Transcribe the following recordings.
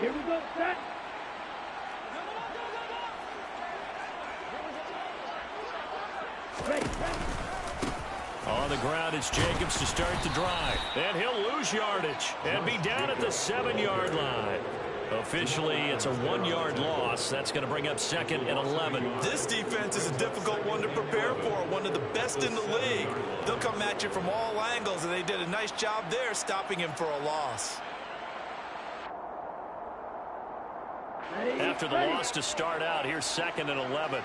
Here we go, set. On the ground, it's Jacobs to start the drive. And he'll lose yardage and be down at the 7-yard line. Officially, it's a 1-yard loss. That's going to bring up 2nd and 11. This defense is a difficult one to prepare for, one of the best in the league. They'll come at you from all angles, and they did a nice job there stopping him for a loss. After the loss to start out, here's 2nd and 11.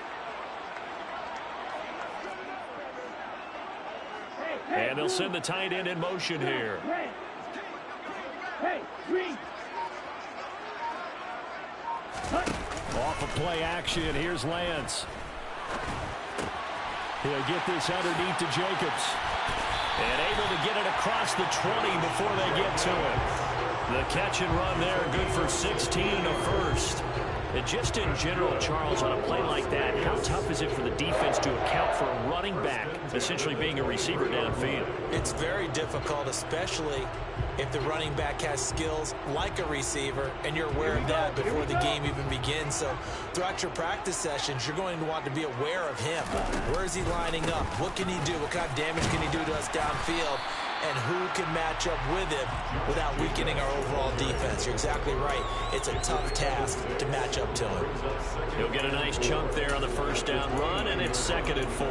And they'll send the tight end in motion here. Off of play action, here's Lance. He'll get this underneath to Jacobs. And able to get it across the 20 before they get to him. The catch and run there, good for 16 and a first. And just in general, Charles, on a play like that, how tough is it for the defense to account for a running back essentially being a receiver downfield? It's very difficult, especially if the running back has skills like a receiver, and you're aware of that before the game even begins. So throughout your practice sessions, you're going to want to be aware of him. Where is he lining up? What can he do? What kind of damage can he do to us downfield? And who can match up with him without weakening our overall defense? You're exactly right. It's a tough task to match up to him. He'll get a nice chunk there on the first down run, and it's 2nd and 4.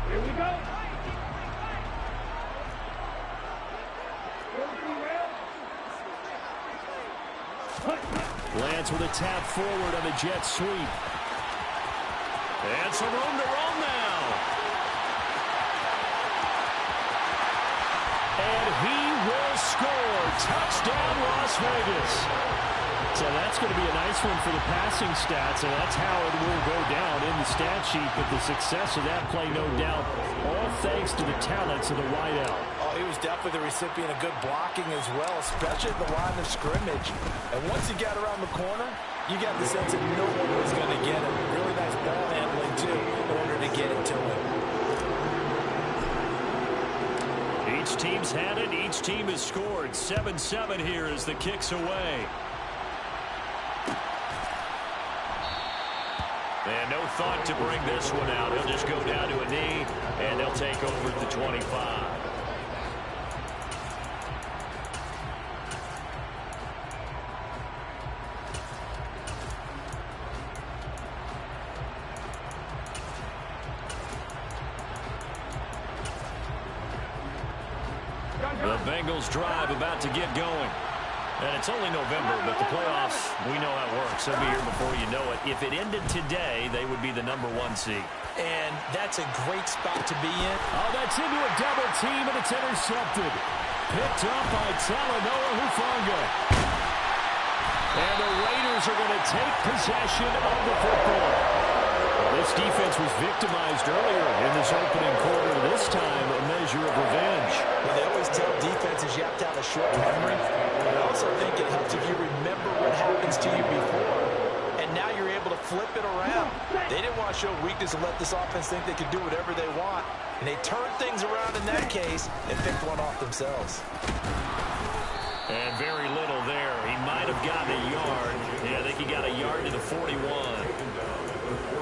Here we go. Lance with a tap forward on the jet sweep. And some room to roam now. And he will score. Touchdown, Las Vegas. So that's going to be a nice one for the passing stats, and that's how it will go down in the stat sheet. But the success of that play, no doubt, all thanks to the talents of the wideout. Oh, he was definitely the recipient of good blocking as well, especially at the line of scrimmage. And once he got around the corner, you got the sense that no one was going to get him. Really nice ball handling, too, in order to get it to him. Each team's had it. Each team has scored. 7-7 here as the kick's away. And no thought to bring this one out. He'll just go down to a knee, and they'll take over at the 25. The Bengals drive about to get going. And it's only November, but the playoffs, we know how it works. They'll be here before you know it. If it ended today, they would be the #1 seed. And that's a great spot to be in. Oh, that's into a double team, and it's intercepted. Picked up by Talanoa Hufanga. And the Raiders are going to take possession of the football. Well, this defense was victimized earlier in this opening quarter. This time, a measure of revenge. Well, they always tell defenses you have to have a short memory. But I also think it helps if you remember what happens to you before, and now you're able to flip it around. They didn't want to show weakness and let this offense think they could do whatever they want. And they turned things around in that case and picked one off themselves. And very little there. He might have gotten a yard. Yeah, I think he got a yard to the 41.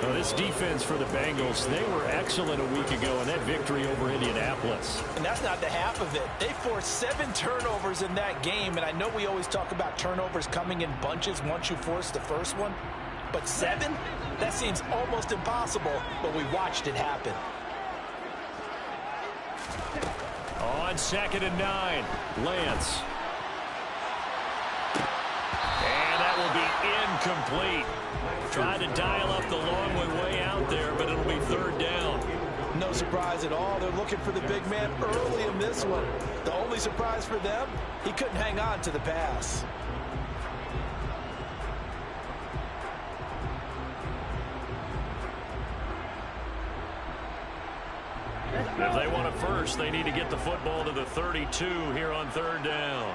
Well, this defense for the Bengals, they were excellent a week ago in that victory over Indianapolis. And that's not the half of it. They forced 7 turnovers in that game, and I know we always talk about turnovers coming in bunches once you force the first one. But 7? That seems almost impossible, but we watched it happen. On 2nd and 9, Lance. And that will be incomplete. Tried to dial up the long way out there, but it'll be 3rd down. No surprise at all. They're looking for the big man early in this one. The only surprise for them, he couldn't hang on to the pass. If they want it first, they need to get the football to the 32 here on 3rd down.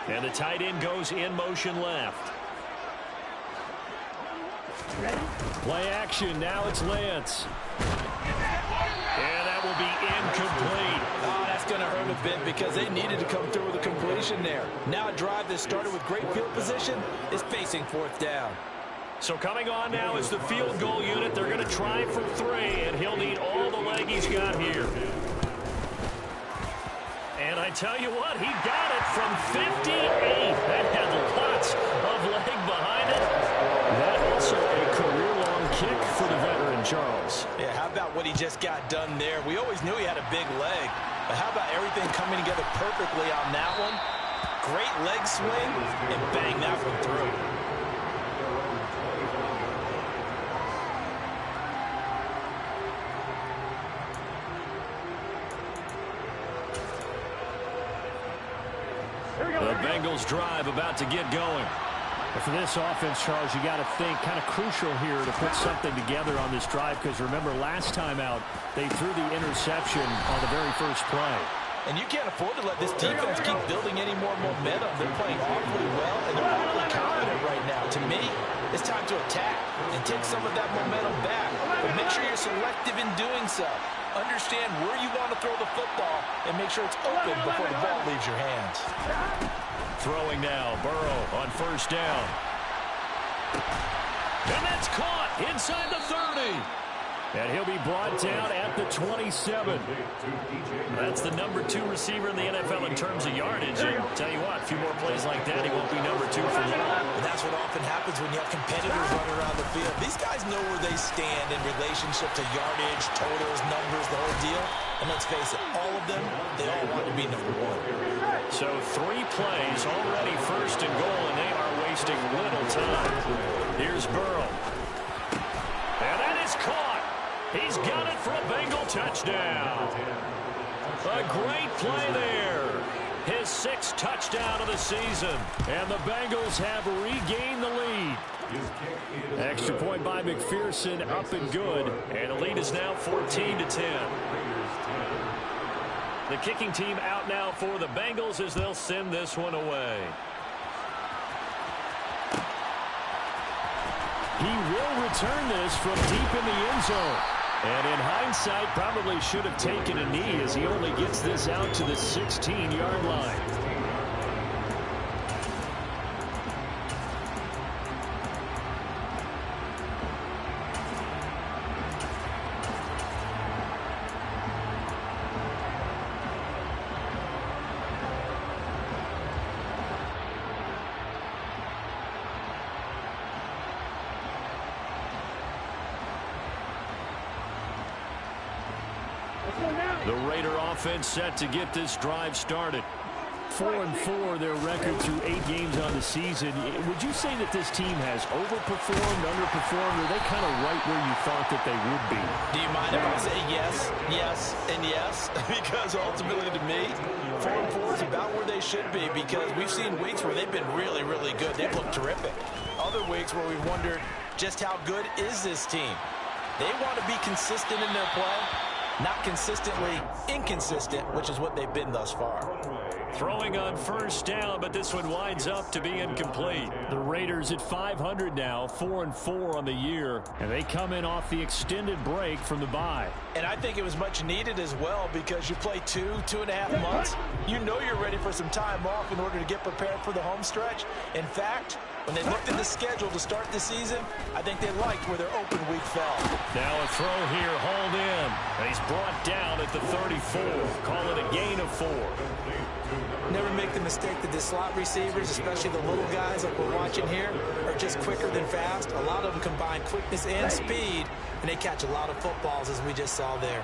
And the tight end goes in motion left. Play action. Now it's Lance. And that will be incomplete. Oh, that's going to hurt a bit because they needed to come through with a completion there. Now a drive that started with great field position is facing fourth down. So coming on now is the field goal unit. They're going to try for 3, and he'll need all the leg he's got here. And I tell you what, he got it from 58. That had lots of leg behind it. That also a career-long kick for the veteran, Charles. Yeah, how about what he just got done there? We always knew he had a big leg, but how about everything coming together perfectly on that one? Great leg swing, and bang that one through. The Bengals drive about to get going. And for this offense, Charles, you got to think kind of crucial here to put something together on this drive, because remember last time out they threw the interception on the very first play. And you can't afford to let this defense keep building any more momentum. They're playing awfully well, and they're awfully confident right now. To me, it's time to attack and take some of that momentum back. But make sure you're selective in doing so. Understand where you want to throw the football and make sure it's open before the ball leaves your hands. Throwing now, Burrow on first down. And that's caught inside the 30. And he'll be brought down at the 27. That's the number 2 receiver in the NFL in terms of yardage. And tell you what, a few more plays like that, he won't be number 2 for long. And that's what often happens when you have competitors running around the field. These guys know where they stand in relationship to yardage, totals, numbers, the whole deal. And let's face it, all of them, they all want to be number 1. So 3 plays, already first and goal, and they are wasting little time. Here's Burrow. And that is caught. He's got it for a Bengal touchdown. A great play there. His 6th touchdown of the season. And the Bengals have regained the lead. Extra point by McPherson, up and good. And the lead is now 14-10. The kicking team out now for the Bengals as they'll send this one away. He will return this from deep in the end zone. And in hindsight, probably should have taken a knee as he only gets this out to the 16-yard line. The Raider offense set to get this drive started. 4-4 their record through 8 games on the season. Would you say that this team has overperformed, underperformed, or are they kind of right where you thought that they would be? Do you mind if I say yes, yes, and yes? Because ultimately to me, 4-4 is about where they should be, because we've seen weeks where they've been really, really good. They've looked terrific. Other weeks where we've wondered just how good is this team. They want to be consistent in their play. Not consistently inconsistent, which is what they've been thus far. Throwing on first down, but this one winds up to be incomplete. The Raiders at 500 now, 4-4 on the year, and they come in off the extended break from the bye. And I think it was much needed as well, because you play 2.5 months. You know you're ready for some time off in order to get prepared for the home stretch. In fact, when they looked at the schedule to start the season, I think they liked where their open week fell. Now a throw here, hauled in. And he's brought down at the 34. Call it a gain of 4. Never make the mistake that the slot receivers, especially the little guys like we're watching here, are just quicker than fast. A lot of them combine quickness and speed, and they catch a lot of footballs, as we just saw there.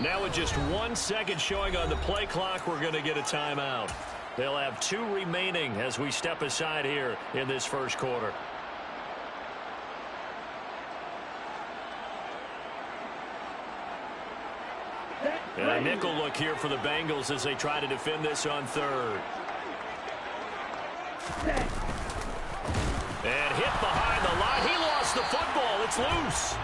Now with just 1 second showing on the play clock, we're going to get a timeout. They'll have 2 remaining as we step aside here in this first quarter. And a nickel look here for the Bengals as they try to defend this on third. And hit behind the line. He lost the football. It's loose.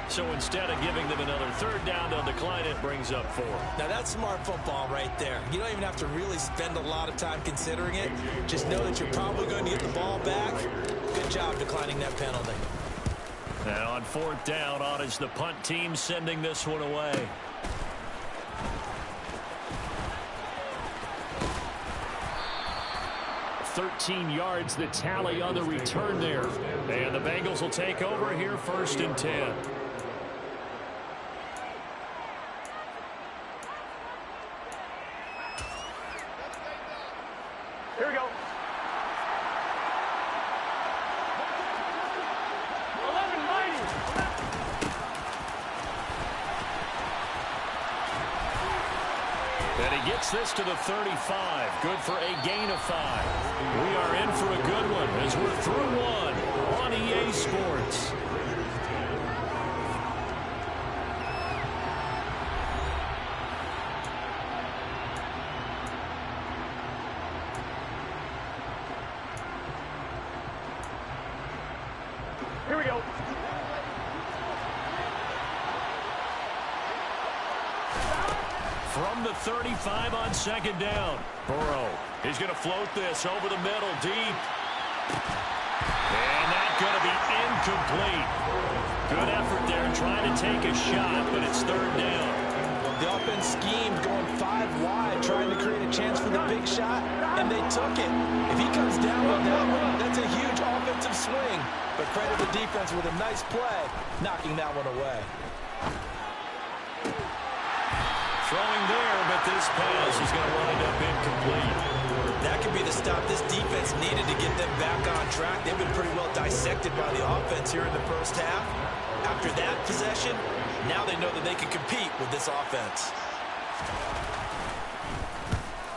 So instead of giving them another third down, they'll decline it. Brings up 4. Now, that's smart football right there. You don't even have to really spend a lot of time considering it. Just know that you're probably going to get the ball back. Good job declining that penalty. And on 4th down, on is the punt team sending this one away. "13 yards, the tally on the return there. And the Bengals will take over here, 1st and 10. Here we go. 11 mighty. And he gets this to the 35. Good for a gain of 5. We are in for a good one as we're through one on EA Sports. Here we go. From the 35 on 2nd down. Burrow. He's going to float this over the middle, deep. And that's going to be incomplete. Good effort there trying to take a shot, but it's 3rd down. The offense schemed going 5 wide, trying to create a chance for the big shot, and they took it. If he comes down on that one, that's a huge offensive swing. But credit the defense with a nice play, knocking that one away. Throwing there, but this pass is going to wind up incomplete. That could be the stop this defense needed to get them back on track. They've been pretty well dissected by the offense here in the 1st half. After that possession, now they know that they can compete with this offense.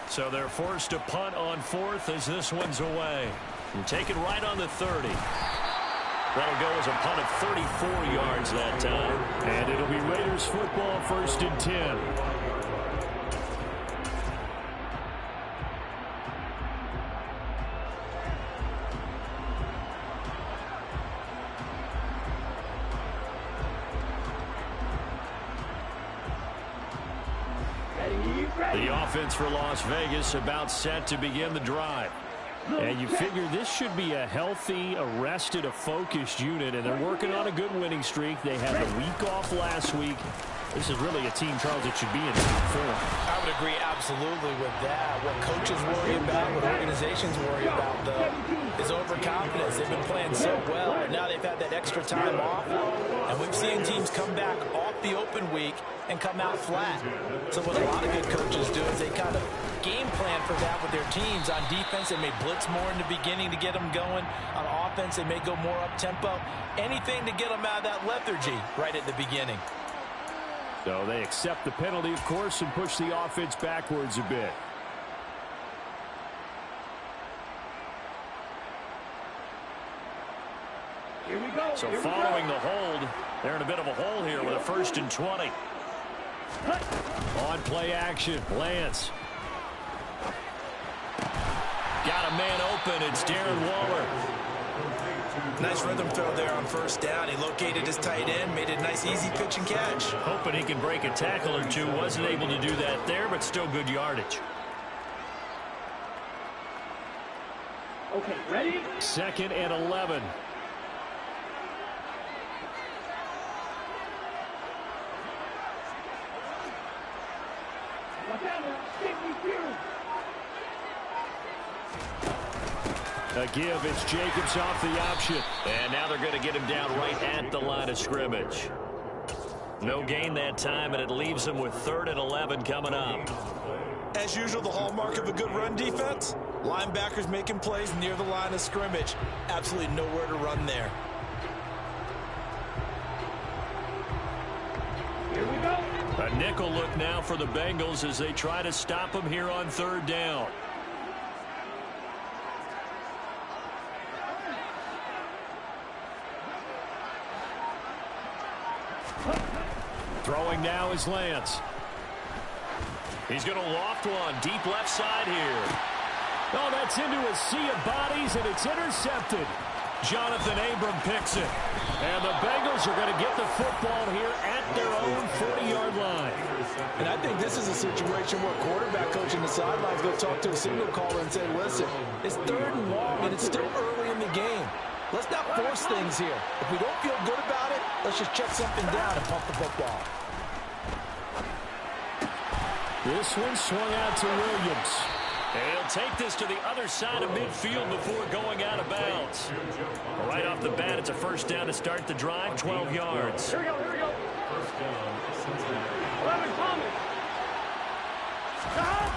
So they're forced to punt on 4th as this one's away. And take it right on the 30. That'll go as a punt of 34 yards that time. And it'll be Raiders football, 1st and 10. The offense for Las Vegas about set to begin the drive. And you figure this should be a healthy, a rested, a focused unit, and they're working on a good winning streak. They had the week off last week. This is really a team, Charles, that should be in top form. I would agree absolutely with that. What coaches worry about, what organizations worry about, though, is overconfidence. They've been playing so well, and now they've had that extra time off. And we've seen teams come back off the open week and come out flat. So what a lot of good coaches do is they kind of game plan for that with their teams. On defense, they may blitz more in the beginning to get them going. On offense, they may go more up-tempo. Anything to get them out of that lethargy right at the beginning. So they accept the penalty, of course, and push the offense backwards a bit. Here we go. So following the hold, they're in a bit of a hole here with a 1st and 20. On play action, Lance. Got a man open. It's Darren Waller. Nice rhythm throw there on 1st down. He located his tight end, made a nice easy pitch and catch. Hoping he can break a tackle or two. Wasn't able to do that there, but still good yardage. Okay, ready? 2nd and 11. A give, it's Jacobs off the option. And now they're going to get him down right at the line of scrimmage. No gain that time, and it leaves them with 3rd and 11 coming up. As usual, the hallmark of a good run defense, linebackers making plays near the line of scrimmage. Absolutely nowhere to run there. Here we go. A nickel look now for the Bengals as they try to stop him here on 3rd down. Throwing now is Lance. He's going to loft one deep left side here. Oh, that's into a sea of bodies, and it's intercepted. Jonathan Abram picks it. And the Bengals are going to get the football here at their own 40-yard line. And I think this is a situation where quarterback coach in the sidelines going to talk to a signal caller and say, listen, it's 3rd and long, and it's still early in the game. Let's not force things here. If we don't feel good about it, let's just check something down and pump the football. This one swung out to Williams. And he'll take this to the other side of midfield before going out of bounds. Right off the bat, it's a first down to start the drive, 12 yards. Here we go, here we go. 11 Thomas. Stop.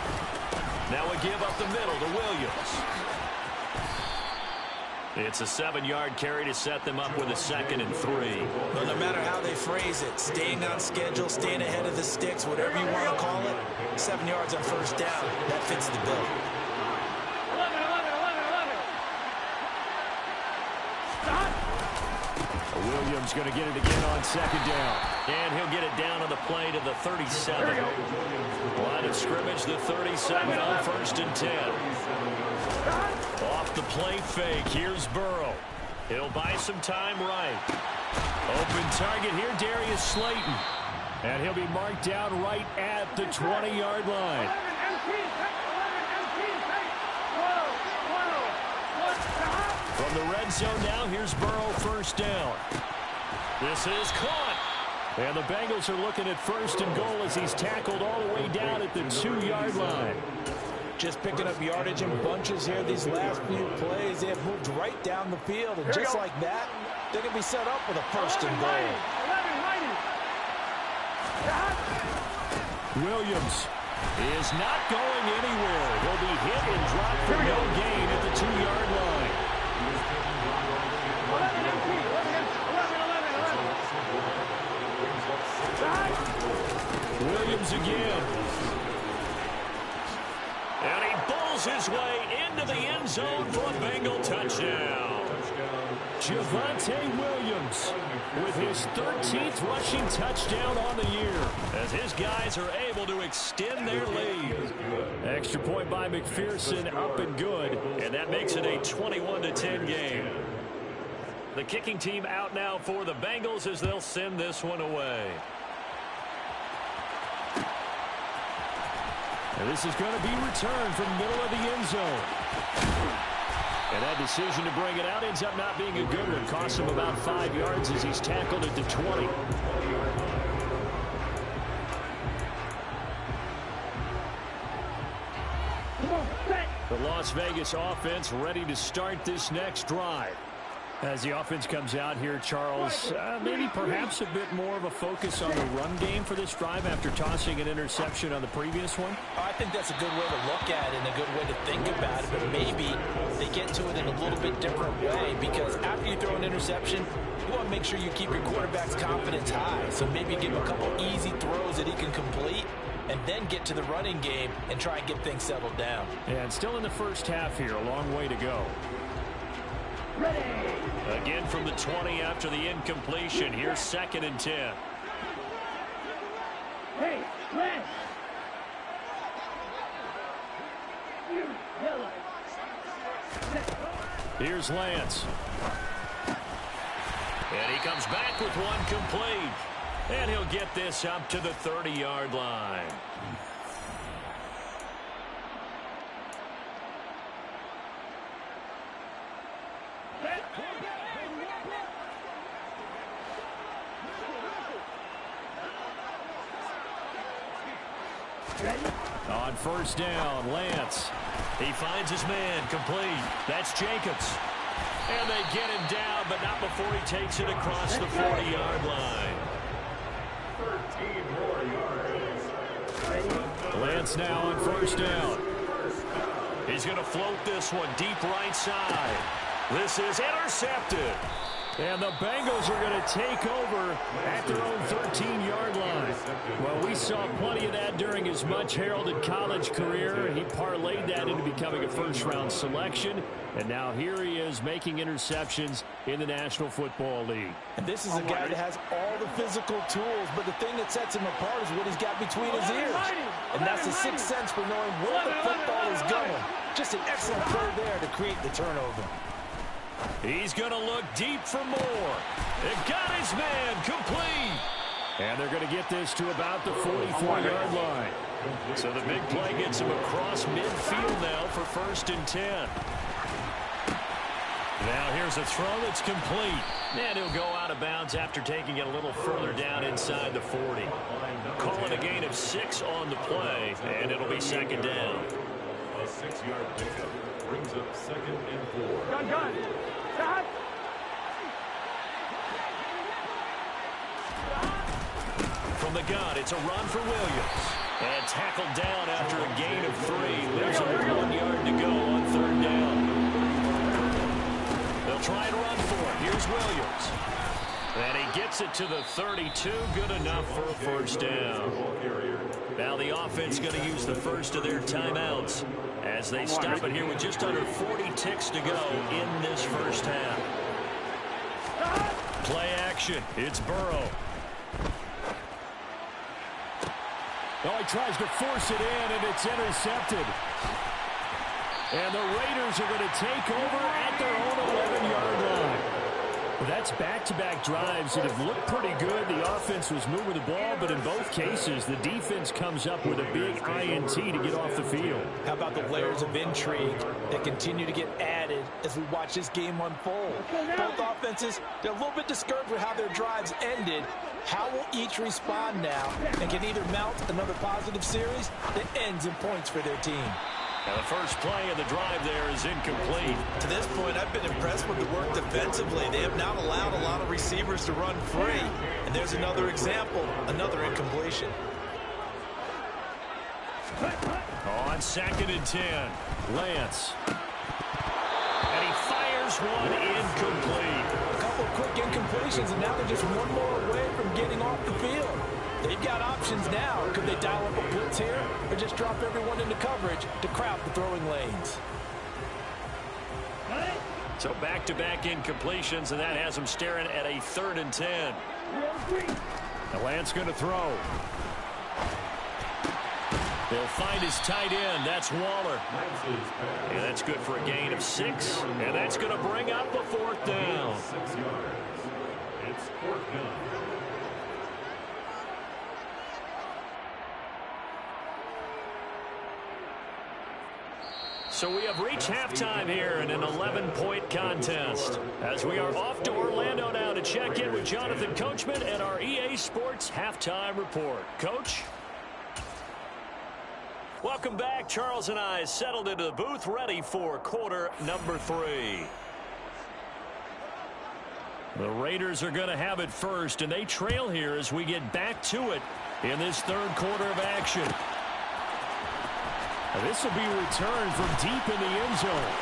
Now we give up the middle to Williams. It's a 7-yard carry to set them up with a 2nd and 3. Well, no matter how they phrase it, staying on schedule, staying ahead of the sticks, whatever you want to call it, 7 yards on first down, that fits the bill. 11, 11, 11, 11. Stop. Williams going to get it again on 2nd down. And he'll get it down on the play to the 37. Line of scrimmage, the 37 on 1st and 10. Off the play fake, here's Burrow. He'll buy some time right. Open target here, Darius Slayton. And he'll be marked down right at the 20-yard line. 11 From the red zone now, here's Burrow, first down. This is caught. And the Bengals are looking at 1st and goal as he's tackled all the way down at the 2-yard line. Just picking up yardage in bunches here these last few plays. They have moved right down the field, and just like that, they're going to be set up with a 1st and goal. 11, Williams is not going anywhere. He'll be hit and dropped for no gain at the 2-yard line. 11, Williams again. And he bowls his way into the end zone for a Bengal touchdown. Javonte Williams with his 13th rushing touchdown on the year. As his guys are able to extend their lead. Extra point by McPherson, up and good. And that makes it a 21-10 game. The kicking team out now for the Bengals as they'll send this one away. And this is going to be returned from the middle of the end zone. And that decision to bring it out ends up not being a good one. Costs him about 5 yards as he's tackled at the 20. The Las Vegas offense ready to start this next drive. As the offense comes out here, Charles, maybe perhaps a bit more of a focus on the run game for this drive after tossing an interception on the previous one? I think that's a good way to look at it and a good way to think about it, but maybe they get to it in a little bit different way, because after you throw an interception, you want to make sure you keep your quarterback's confidence high. So maybe give him a couple easy throws that he can complete, and then get to the running game and try and get things settled down. And still in the first half here, a long way to go. ready. Again from the 20 after the incompletion. Here's 2nd and 10. Hey, Lance. You yellow. Here's Lance. And he comes back with one complete. And he'll get this up to the 30-yard line. On first down, Lance. He finds his man, complete. That's Jacobs. And they get him down, but not before he takes it across the 40-yard line. 13 more yards. Lance now on first down. He's going to float this one deep right side. This is intercepted. And the Bengals are going to take over at their own 13-yard line. Well, we saw plenty of that during his much-heralded college career. He parlayed that into becoming a first-round selection. And now here he is making interceptions in the National Football League. And this is a guy that has all the physical tools, but the thing that sets him apart is what he's got between his ears. And that's the sixth sense for knowing where the football is going. Just an excellent play there to create the turnover. He's going to look deep for more. It got his man complete. And they're going to get this to about the 44-yard line. So the big play gets him across midfield now for 1st and 10. Now here's a throw that's complete. And he'll go out of bounds after taking it a little further down inside the 40. Calling a gain of 6 on the play, and it'll be 2nd down. A 6-yard pickup brings up 2nd and 4. Gun. Shot. From the gun, it's a run for Williams. And tackled down after a gain of 3. Leaves only 1 yard to go on 3rd down. They'll try and run for it. Here's Williams. And he gets it to the 32. Good enough for a 1st down. Now the offense going to use the first of their timeouts as they stop it here with just under 40 ticks to go in this 1st half. Play action. It's Burrow. Oh, he tries to force it in, and it's intercepted. And the Raiders are going to take over at their own 11-yard line. That's back-to-back drives that have looked pretty good. The offense was moving the ball, but in both cases, the defense comes up with a big INT to get off the field. How about the layers of intrigue that continue to get added as we watch this game unfold? Both offenses, they're a little bit discouraged with how their drives ended. How will each respond now and can either mount another positive series that ends in points for their team? Now the first play of the drive there is incomplete. To this point, I've been impressed with the work defensively. They have not allowed a lot of receivers to run free. And there's another example, another incompletion. On 2nd and 10, Lance. And he fires one incomplete. A couple of quick incompletions, and now they're just one more away from getting off the field. They've got options now. Could they dial up a blitz here or just drop everyone into coverage to crowd the throwing lanes? So back-to-back incompletions, and that has them staring at a 3rd and 10. Now Lance going to throw. They'll find his tight end. That's Waller. And that's good for a gain of 6. And that's going to bring up a 4th down. 6 yards. It's 4th down. So we have reached halftime here in an 11-point contest. As we are off to Orlando now to check in with Jonathan Coachman and our EA Sports Halftime Report. Coach? Welcome back. Charles and I settled into the booth ready for quarter number 3. The Raiders are going to have it first, and they trail here as we get back to it in this 3rd quarter of action. This will be returned from deep in the end zone.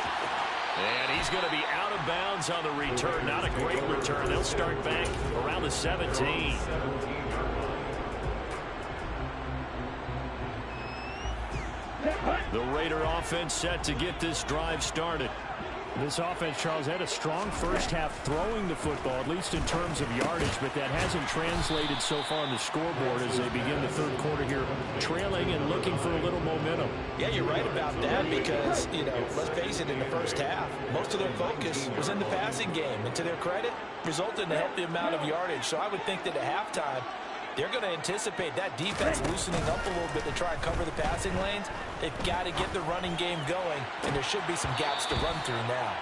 And he's going to be out of bounds on the return. Not a great return. They'll start back around the 17. The Raider offense set to get this drive started. This offense, Charles, had a strong first half throwing the football, at least in terms of yardage, but that hasn't translated so far on the scoreboard as they begin the 3rd quarter here, trailing and looking for a little momentum. Yeah, you're right about that because, let's face it, in the first half, most of their focus was in the passing game. And to their credit, resulted in a healthy amount of yardage. So I would think that at halftime, they're going to anticipate that defense loosening up a little bit to try and cover the passing lanes. They've got to get the running game going, and there should be some gaps to run through now.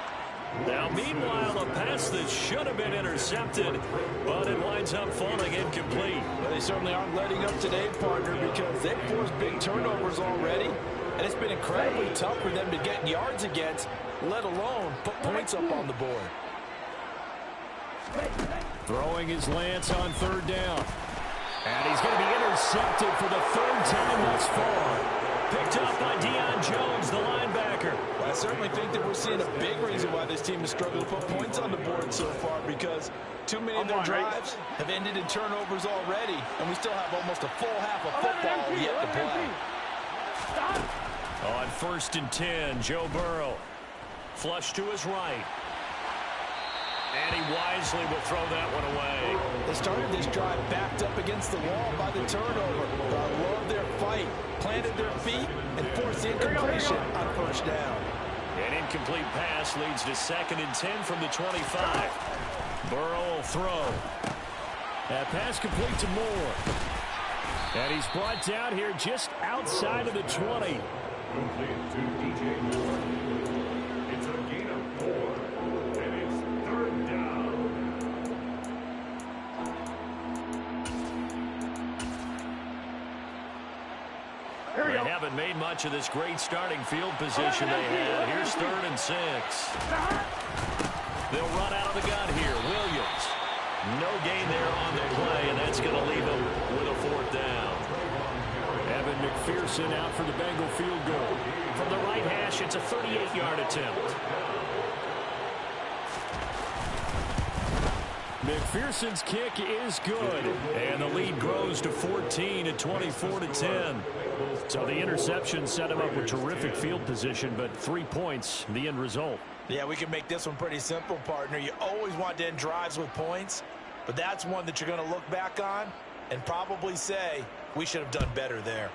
Now, meanwhile, a pass that should have been intercepted, but it winds up falling incomplete. Well, they certainly aren't letting up today, partner, because they've forced big turnovers already, and it's been incredibly tough for them to get yards against, let alone put points up on the board. Throwing his Lance on 3rd down. And he's going to be intercepted for the 3rd time thus far. Picked up by Deion Jones, the linebacker. Well, I certainly think that we're seeing a big reason why this team has struggled to put points on the board so far, because too many of their drives have ended in turnovers already, and we still have almost a full half of football yet to play. On 1st and 10, Joe Burrow. Flush to his right. And he wisely will throw that one away. They started this drive backed up against the wall by the turnover. But I love their fight. Planted their feet and forced the incompletion on 1st down. An incomplete pass leads to 2nd and 10 from the 25. Burrow will throw. That pass complete to Moore. And he's brought down here just outside of the 20. Complete to DJ Moore. It's a gain of 4. And it's 3rd down. They haven't made much of this great starting field position they had. Here's 3rd and 6. They'll run out of the gun here. Williams. No gain there on the play, and that's going to leave them with a 4th down. Evan McPherson out for the Bengal field goal. From the right hash, it's a 38-yard attempt. McPherson's kick is good. And the lead grows to 14 at 24-10. So the interception set him up with terrific field position, but 3 points, the end result. Yeah, we can make this one pretty simple, partner. You always want to end drives with points, but that's one that you're going to look back on and probably say, we should have done better there.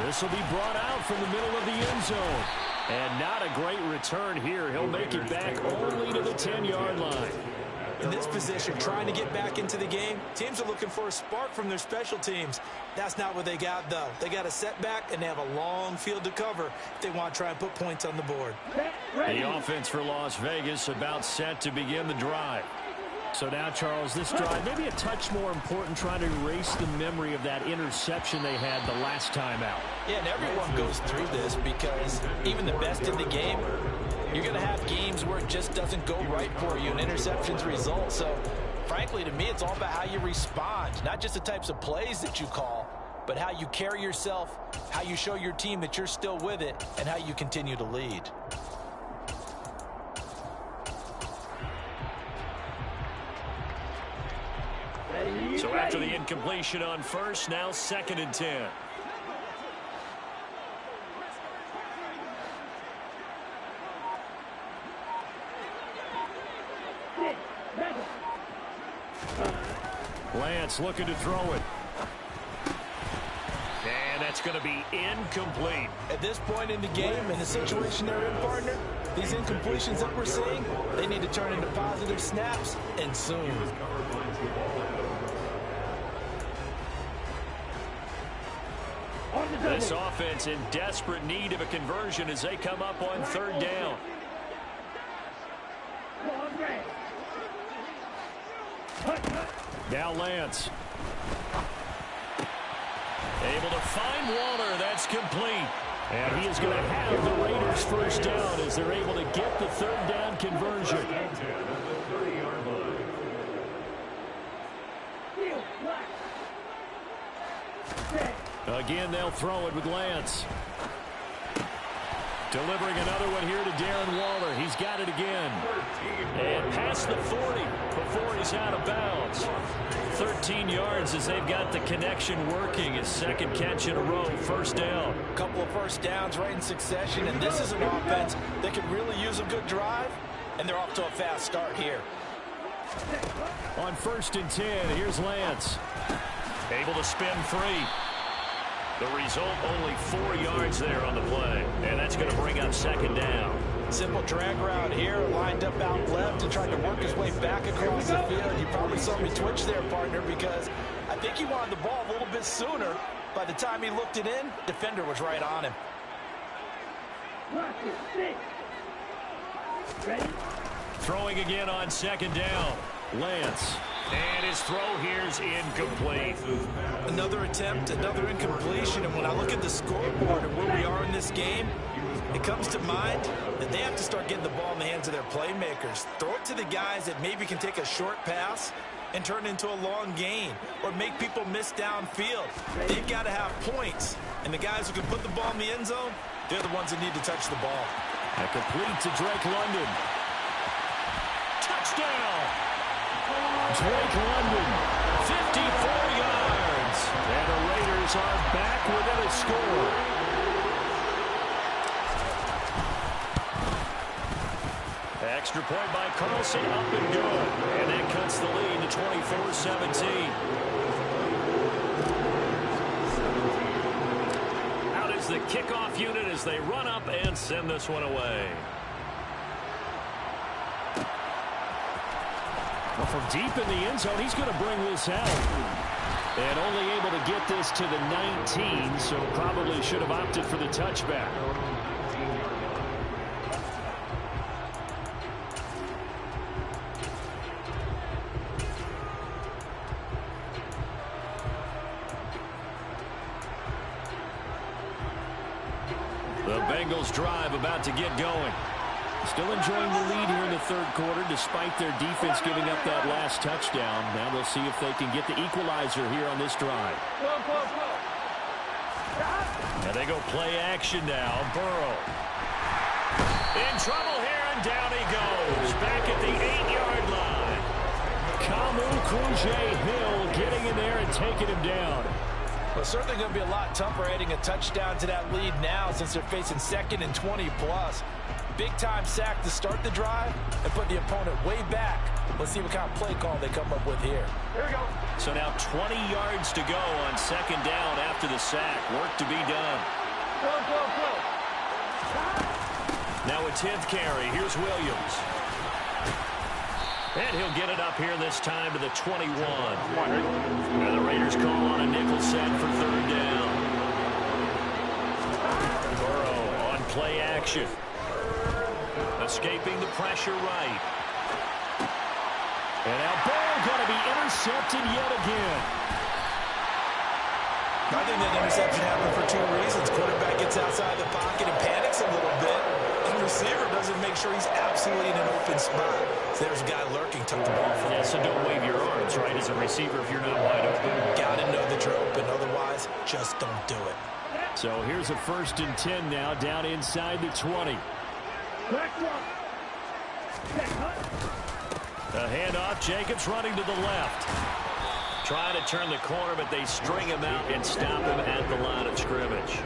This will be brought out from the middle of the end zone. And not a great return here. He'll make it back only to the 10-yard line. In this position, trying to get back into the game, teams are looking for a spark from their special teams. That's not what they got, though. They got a setback, and they have a long field to cover if they want to try and put points on the board. The offense for Las Vegas about set to begin the drive. So now, Charles, this drive maybe a touch more important, trying to erase the memory of that interception they had the last time out. Yeah, and everyone goes through this because even the best in the game, you're going to have games where it just doesn't go right for you and interceptions result. So, frankly, to me, it's all about how you respond, not just the types of plays that you call, but how you carry yourself, how you show your team that you're still with it, and how you continue to lead. So after the incompletion on 1st, now 2nd and 10. Lance looking to throw it. And that's going to be incomplete. At this point in the game, in the situation they're in, partner, these incompletions that we're seeing, they need to turn into positive snaps, and soon. This offense in desperate need of a conversion as they come up on 3rd down. Now Lance. Able to find Waller. That's complete. And he is going to have the Raiders 1st down as they're able to get the 3rd down conversion. Again, they'll throw it with Lance. Delivering another one here to Darren Waller. He's got it again. And past the 40 before he's out of bounds. 13 yards as they've got the connection working. His 2nd catch in a row, 1st down. A couple of 1st downs right in succession, and this is an offense that could really use a good drive, and they're off to a fast start here. On 1st and 10, here's Lance. Able to spin free. The result, only 4 yards there on the play. And that's going to bring up 2nd down. Simple drag route here, lined up out left and tried to work his way back across the field. You probably saw me twitch there, partner, because I think he wanted the ball a little bit sooner. By the time he looked it in, defender was right on him. Throwing again on 2nd down. Lance. And his throw here's incomplete. Another attempt, another incompletion. And when I look at the scoreboard and where we are in this game, it comes to mind that they have to start getting the ball in the hands of their playmakers. Throw it to the guys that maybe can take a short pass and turn it into a long gain or make people miss downfield. They've got to have points. And the guys who can put the ball in the end zone, they're the ones that need to touch the ball. A complete to Drake London. Touchdown! Drake London, 54 yards. And the Raiders are back within a score. Extra point by Carlson, up and good. And that cuts the lead to 24-17. Out is the kickoff unit as they run up and send this one away. Well, from deep in the end zone, he's going to bring this out. And only able to get this to the 19, so probably should have opted for the touchback. The Bengals drive about to get going. Still enjoying the lead here in the third quarter despite their defense giving up that last touchdown. Now they'll see if they can get the equalizer here on this drive. And they go play action now. Burrow. In trouble here, and down he goes. Back at the 8-yard line. Kamu Krujay-Hill getting in there and taking him down. Well, certainly going to be a lot tougher adding a touchdown to that lead now since they're facing 2nd and 20+. Big-time sack to start the drive and put the opponent way back. Let's see what kind of play call they come up with here. Here we go. So now 20 yards to go on 2nd down after the sack. Work to be done. Now a 10th carry. Here's Williams. And he'll get it up here this time to the 21. And the Raiders call on a nickel set for 3rd down. Burrow on play action. Escaping the pressure right. And now Burrow going to be intercepted yet again. I think that interception happened for 2 reasons. Quarterback gets outside the pocket and panics a little bit. And the receiver doesn't make sure he's absolutely in an open spot. So there's a guy lurking, took the ball from him. Yeah, so don't wave your arms, right, as a receiver if you're not wide open. Got to know that you're open. Otherwise, just don't do it. So here's a 1st and 10 now, down inside the 20. A handoff, Jacobs running to the left. Trying to turn the corner, but they string him out and stop him at the line of scrimmage.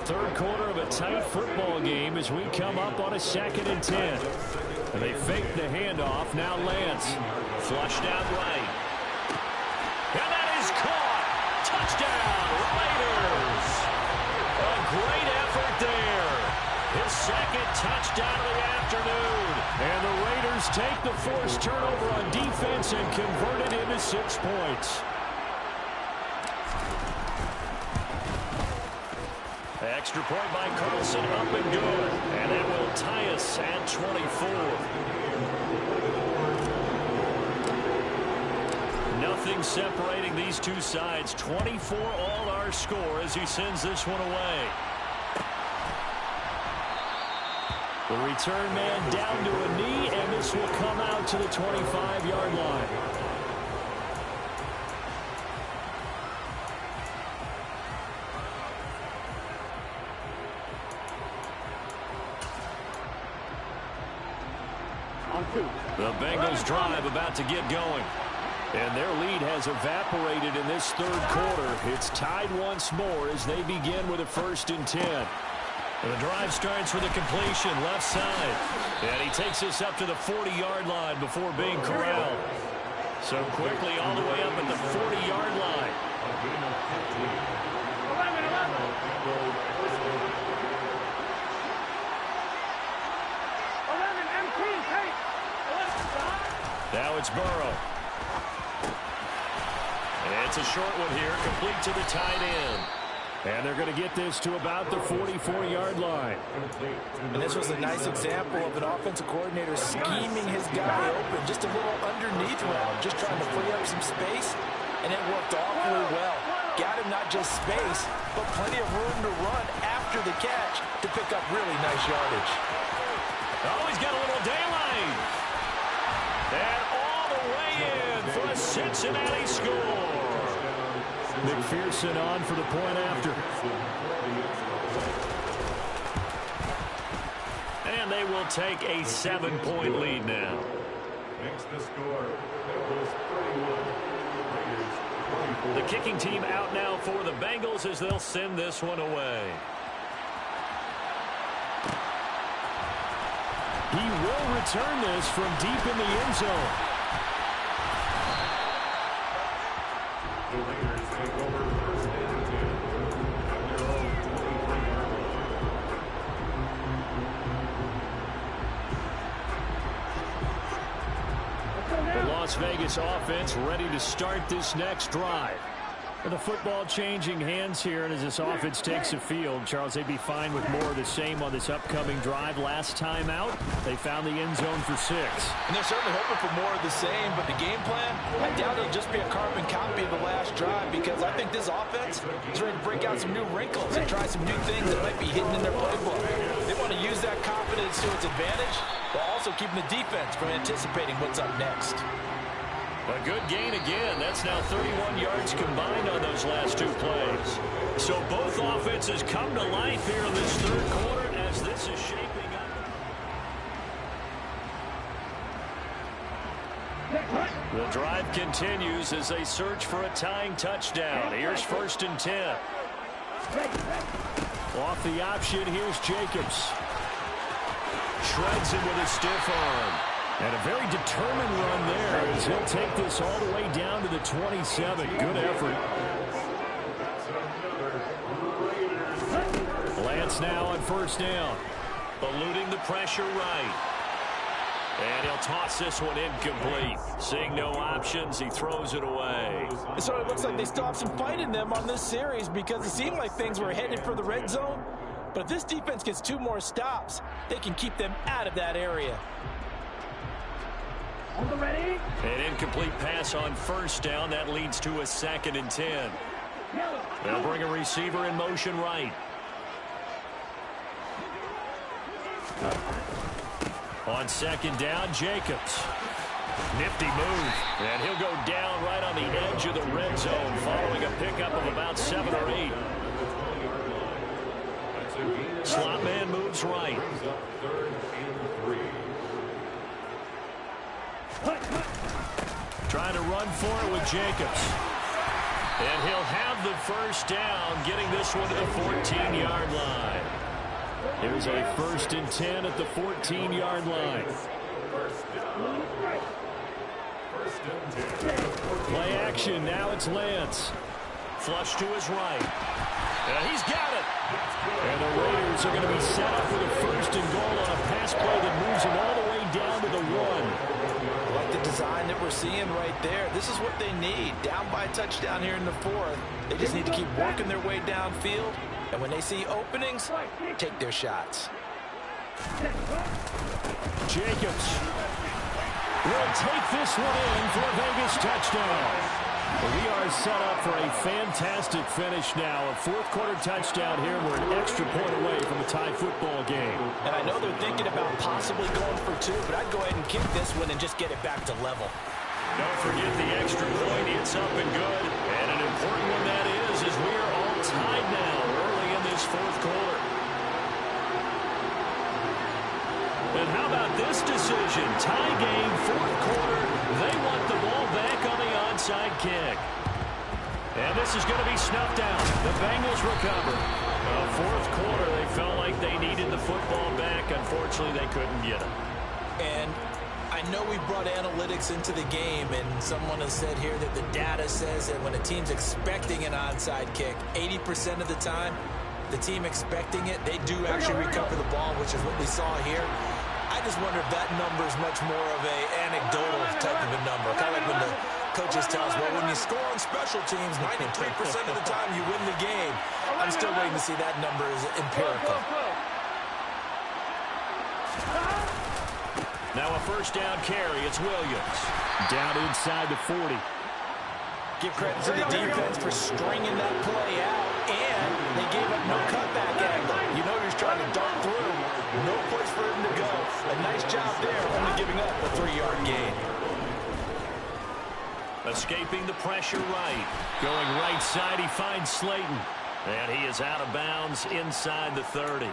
3rd quarter of a tight football game as we come up on a 2nd and 10. And they fake the handoff. Now Lance. Flushed out right. And that is caught. Touchdown, Raiders. A great effort there. His 2nd touchdown of the afternoon. And the Raiders take the forced turnover on defense and convert it into 6 points. Extra point by Carlson, up and good. And that will tie us at 24. Nothing separating these two sides. 24 all our score as he sends this one away. The return man down to a knee, and this will come out to the 25-yard line. The Bengals drive about to get going. And their lead has evaporated in this 3rd quarter. It's tied once more as they begin with a 1st and 10. The drive starts with a completion left side. And he takes us up to the 40-yard line before being corralled. So quickly all the way up at the 40-yard line. Now it's Burrow. And it's a short one here, complete to the tight end. And they're going to get this to about the 44-yard line. And this was a nice example of an offensive coordinator scheming his guy open. Just a little underneath route, just trying to free up some space. And it worked awfully well. Got him not just space, but plenty of room to run after the catch to pick up really nice yardage. Oh, he's got a little daylight. And all the way in for a 6 Cincinnati score. McPherson on for the point after. And they will take a 7-point lead now. Makes the score. Bengals 31. Raiders 24. The kicking team out now for the Bengals as they'll send this one away. He will return this from deep in the end zone. The Raiders take over first and 10 at their own 23-yard line. The Las Vegas offense ready to start this next drive. With the football changing hands here, and as this offense takes the field, Charles, they'd be fine with more of the same on this upcoming drive. Last time out, they found the end zone for 6. And they're certainly hoping for more of the same, but the game plan, I doubt it'll just be a carbon copy of the last drive, because I think this offense is ready to break out some new wrinkles and try some new things that might be hidden in their playbook. They want to use that confidence to its advantage, while also keeping the defense from anticipating what's up next. A good gain again. That's now 31 yards combined on those last 2 plays. So both offenses come to life here in this third quarter as this is shaping up. The drive continues as they search for a tying touchdown. Here's 1st and 10. Off the option, here's Jacobs. Shreds him with a stiff arm. And a very determined run there as he'll take this all the way down to the 27. Good effort. Lance now on 1st down. Eluding the pressure right. And he'll toss this one incomplete. Seeing no options, he throws it away. So it looks like they still have some fight in them on this series, because it seemed like things were headed for the red zone. But if this defense gets 2 more stops, they can keep them out of that area. An incomplete pass on 1st down. That leads to a 2nd and 10. They'll bring a receiver in motion right. On 2nd down, Jacobs. Nifty move. And he'll go down right on the edge of the red zone following a pickup of about 7 or 8. Slot man moves right. Trying to run for it with Jacobs. And he'll have the 1st down, getting this one to the 14-yard line. There's a 1st and 10 at the 14-yard line. Play action, now it's Lance. Flush to his right. And he's got it. And the Raiders are going to be set up with a 1st and goal on a pass play that moves them all the way down to the 1. Like the design that we're seeing right there. This is what they need. Down by a touchdown here in the 4th. They just need to keep working their way downfield. And when they see openings, take their shots. Jacobs will take this one in for a Vegas touchdown. We are set up for a fantastic finish now. A 4th quarter touchdown here. We're an extra point away from a tie football game. And I know they're thinking about possibly going for 2, but I'd go ahead and kick this one and just get it back to level. Don't forget the extra point. It's up and good. And an important one that is we are all tied now early in this 4th quarter. And how about this decision? Tie game, 4th quarter. They want the ball back on the onside kick. And this is going to be snuffed out. The Bengals recover. 4th quarter, they felt like they needed the football back. Unfortunately, they couldn't get it. And I know we brought analytics into the game, and someone has said here that the data says that when a team's expecting an onside kick, 80% of the time, the team expecting it, they do actually recover the ball, which is what we saw here. I just wonder if that number is much more of a anecdotal type of a number. Kind of like when the coaches tell us, well, when you score on special teams, 93% of the time you win the game. I'm still waiting to see that number is empirical. Now a 1st down carry. It's Williams. Down inside the 40. Give credit to the defense for stringing that play out, and they gave up no cutback angle. You know he's trying to dart through. No place for him to go. A nice job there, only giving up a 3-yard gain. Escaping the pressure right. Going right side, he finds Slayton. And he is out of bounds inside the 30.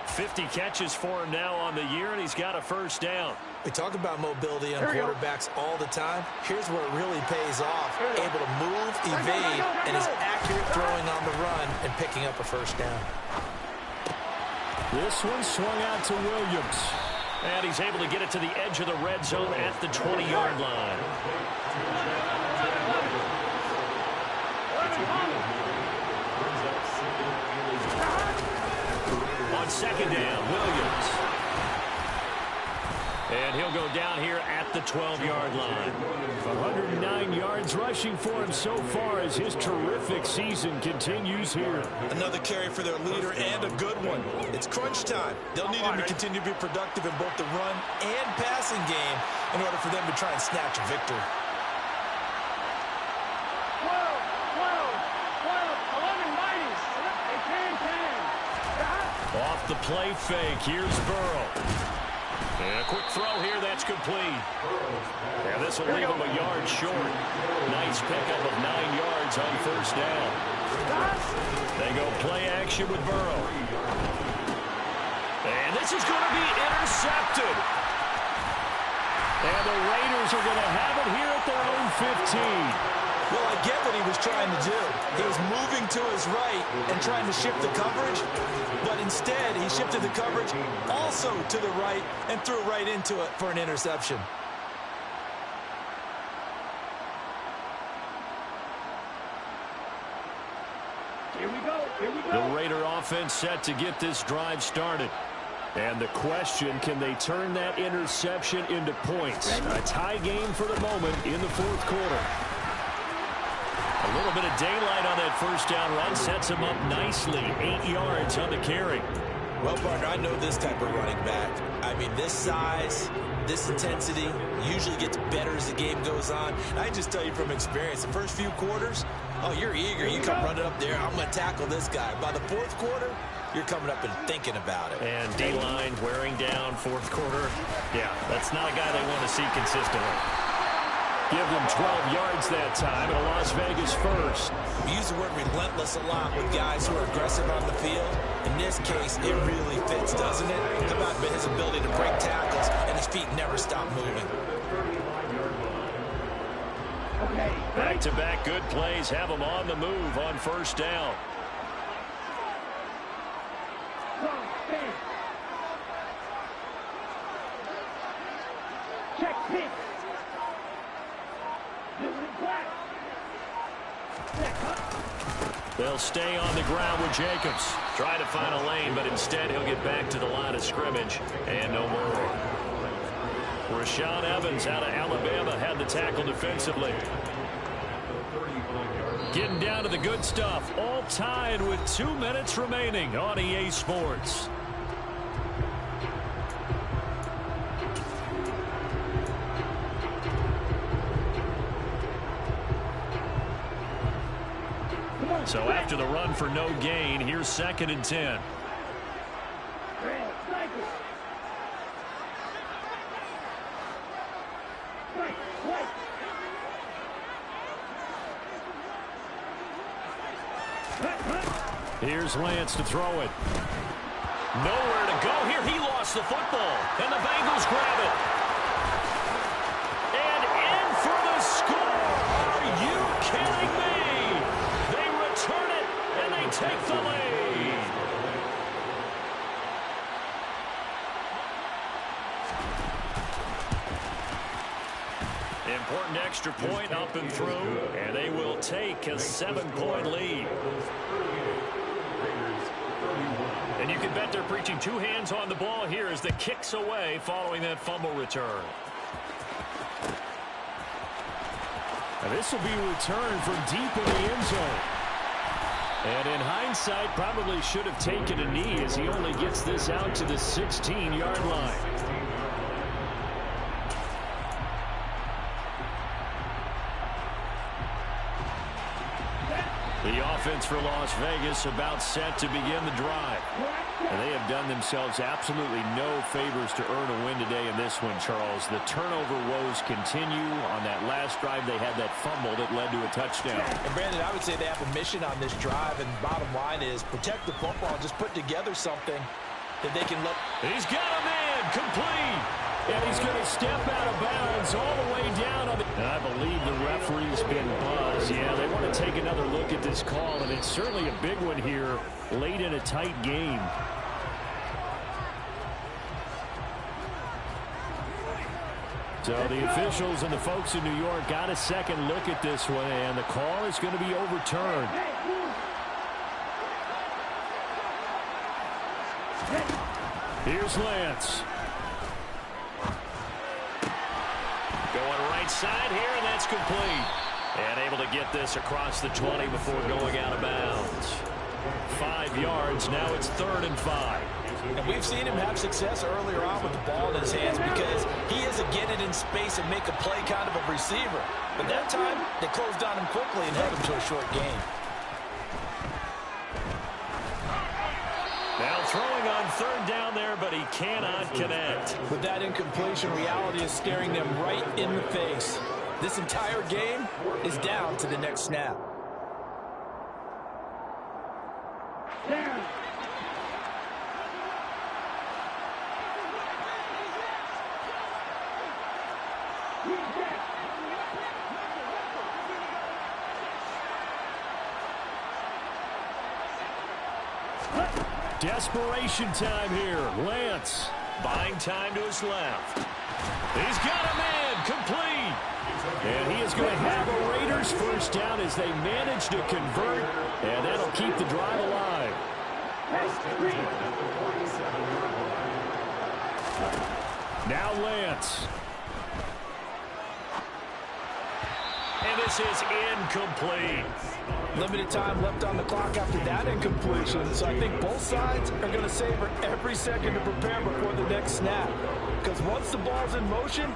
50 catches for him now on the year, and he's got a first down. We talk about mobility on quarterbacks all the time. Here's where it really pays off. Able to move, evade, and is accurate throwing on the run and picking up a first down. This one swung out to Williams. And he's able to get it to the edge of the red zone at the 20-yard line. On second down, Williams. And he'll go down here at the 12-yard line. 109 yards rushing for him so far as his terrific season continues here. Another carry for their leader and a good one. It's crunch time. They'll need him to continue to be productive in both the run and passing game in order for them to try and snatch a victory. 12, 11, Off the play fake, here's Burrow. And a quick throw here, that's complete. And this will leave him a yard short. Nice pickup of 9 yards on first down. They go play action with Burrow. And this is going to be intercepted. And the Raiders are going to have it here at their own 15. Well, I get what he was trying to do. He was moving to his right and trying to shift the coverage, but instead he shifted the coverage also to the right and threw right into it for an interception. Here we go. The Raider offense set to get this drive started. And the question, can they turn that interception into points? A tie game for the moment in the fourth quarter. A little bit of daylight on that first down run sets him up nicely. 8 yards on the carry. Well, partner, I know this type of running back. I mean, this size, this intensity usually gets better as the game goes on. And I just tell you from experience, the first few quarters, oh, you're eager. You come running up there, I'm going to tackle this guy. By the fourth quarter, you're coming up and thinking about it. And D-line wearing down fourth quarter. Yeah, that's not a guy they want to see consistently. Give them 12 yards that time, and a Las Vegas first. We use the word relentless a lot with guys who are aggressive on the field. In this case, it really fits, doesn't it? How about his ability to break tackles and his feet never stop moving? Back-to-back good plays have them on the move on first down. check pitch. They'll stay on the ground with Jacobs. Try to find a lane, but instead he'll get back to the line of scrimmage. And no more. Rashaan Evans out of Alabama had the tackle defensively. Getting down to the good stuff. All tied with 2 minutes remaining on EA Sports. So after the run for no gain, here's 2nd and 10. Here's Lance to throw it. Nowhere to go here. He lost the football, and the Bengals grab it. And in for the score. Are you kidding me? They return it, and they take the lead. Important extra point up and through, and they will take a 7-point lead. And you can bet they're preaching 2 hands on the ball here as the kick's away following that fumble return. And this will be returned from deep in the end zone. And in hindsight, probably should have taken a knee as he only gets this out to the 16-yard line. The offense for Las Vegas about set to begin the drive. And they have done themselves absolutely no favors to earn a win today in this one, Charles. The turnover woes continue. On that last drive, they had that fumble that led to a touchdown. And Brandon, I would say they have a mission on this drive, and bottom line is protect the football and just put together something that they can let. He's got a man complete. And he's going to step out of bounds all the way down. And I believe the referee's been buzzed. Yeah, they want to take another look at this call, and it's certainly a big one here late in a tight game. So the officials and the folks in New York got a second look at this one, and the call is going to be overturned. Here's Lance. Going right side here, and that's complete. And able to get this across the 20 before going out of bounds. 5 yards. Now it's 3rd and 5. And we've seen him have success earlier on with the ball in his hands because he is a get it in space and make a play kind of a receiver. But that time, they closed on him quickly and held him to a short game. Now throwing on 3rd down there, but he cannot connect. With that incompletion, reality is staring them right in the face. This entire game is down to the next snap. Desperation time here. Lance buying time to his left. He's got a man complete. And he is going to have a Raiders first down as they manage to convert. And that'll keep the drive alive. Now Lance. And this is incomplete. Limited time left on the clock after that incompletion. So I think both sides are going to savor every second to prepare before the next snap. Because once the ball's in motion,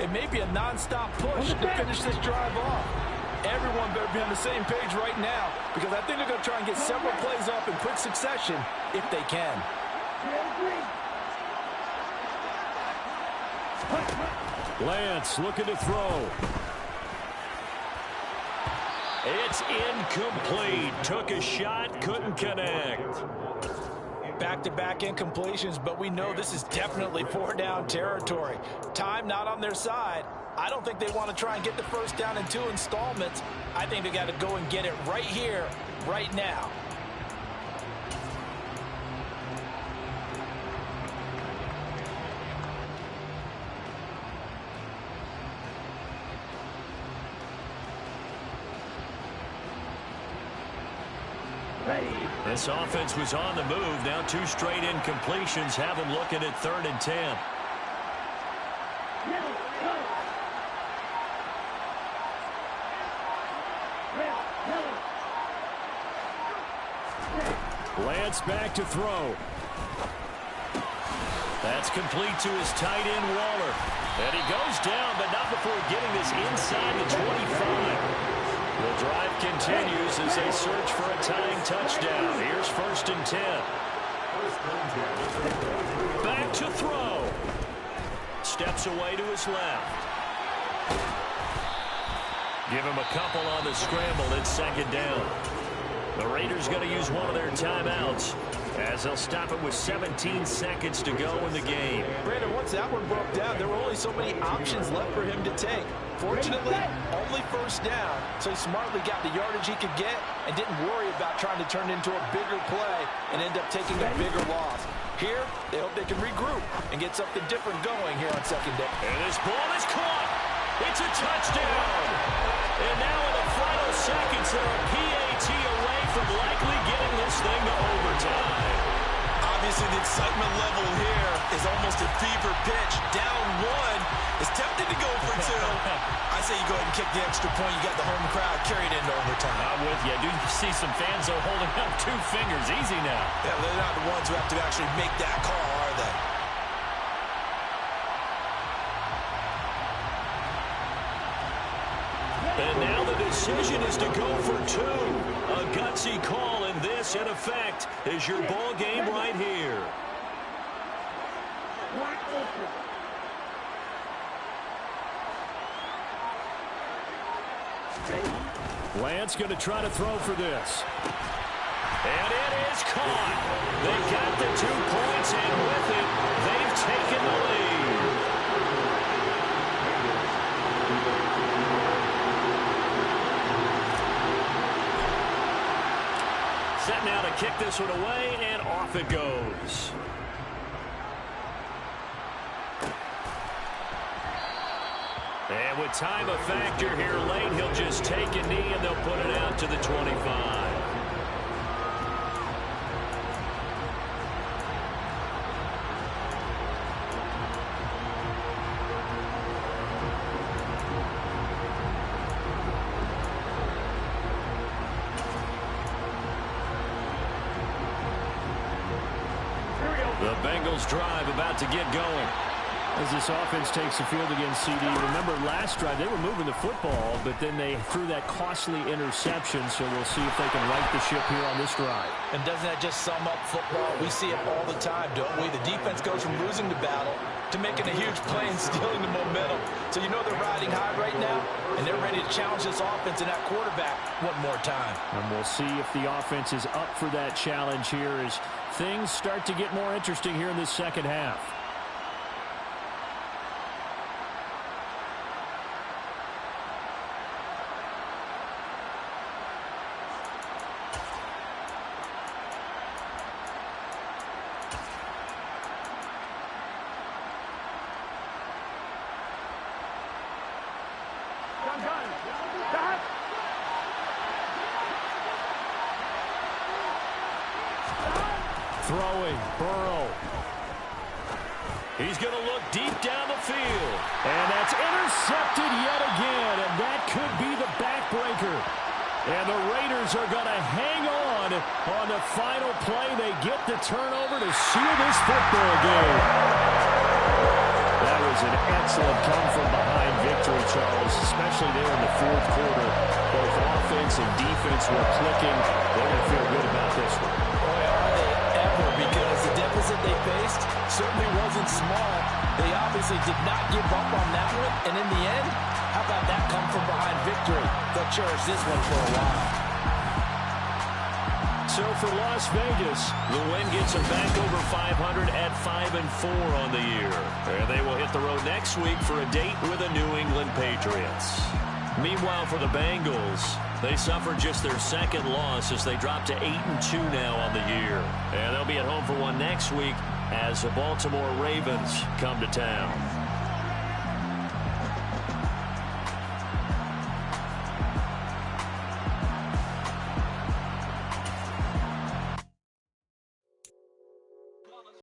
it may be a non-stop push to finish this drive off. Everyone better be on the same page right now because I think they're going to try and get several plays up in quick succession if they can. Lance looking to throw. It's incomplete. Took a shot, couldn't connect. Back-to-back incompletions, but we know this is definitely 4-down territory. Time not on their side. I don't think they want to try and get the first down in 2 installments. I think they got to go and get it right here, right now. This offense was on the move. Now 2 straight incompletions have them looking at 3rd and 10. Lance back to throw. That's complete to his tight end, Waller. And he goes down, but not before getting this inside the 25. The drive continues as they search for a tying touchdown. Here's 1st and 10. Back to throw. Steps away to his left. Give him a couple on the scramble. It's 2nd down. The Raiders going to use one of their timeouts as they'll stop it with 17 seconds to go in the game. Brandon, once that one broke down, there were only so many options left for him to take. Fortunately, only 1st down, so he smartly got the yardage he could get and didn't worry about trying to turn it into a bigger play and end up taking a bigger loss. Here, they hope they can regroup and get something different going here on 2nd down. And this ball is caught. It's a touchdown. And now in the final seconds, they're a PAT away from likely getting this thing to overtime. Obviously, the excitement level here is almost a fever pitch. Down 1 is tempted to go for 2. I say you go ahead and kick the extra point. You got the home crowd carried into overtime. I'm with you. I do see some fans, though, holding up 2 fingers. Easy now. Yeah, they're not the ones who have to actually make that call, are they? And now the decision is to go for 2. A gutsy call, and this, in effect, is your ball game right here. Lance going to try to throw for this. And it is caught. They got the 2 points, and with it, they've taken the lead. Set now to kick this one away, and off it goes. And with time a factor here late, he'll just take a knee, and they'll put it out to the 25. The Bengals drive about to get going. As this offense takes the field against CD, remember last drive they were moving the football, but then they threw that costly interception, so we'll see if they can right the ship here on this drive. And doesn't that just sum up football? We see it all the time, don't we? The defense goes from losing the battle to making a huge play and stealing the momentum. So you know they're riding high right now, and they're ready to challenge this offense and that quarterback one more time. And we'll see if the offense is up for that challenge here as things start to get more interesting here in this second half. Throwing, Burrow. He's going to look deep down the field. And that's intercepted yet again, and that could be the backbreaker. And the Raiders are going to hang on the final play. They get the turnover to seal this football game. That was an excellent come-from-behind victory, Charles, especially there in the fourth quarter. Both offense and defense were clicking. They're going to feel good about this one. Boy, are they ever, because the deficit they faced certainly wasn't small. They obviously did not give up on that one, and in the end, how about that come-from-behind victory? They'll cherish this one for a while. So for Las Vegas, the win gets them back over 500 at 5-4 on the year. And they will hit the road next week for a date with the New England Patriots. Meanwhile, for the Bengals, they suffered just their second loss as they drop to 8-2 now on the year. And they'll be at home for one next week as the Baltimore Ravens come to town.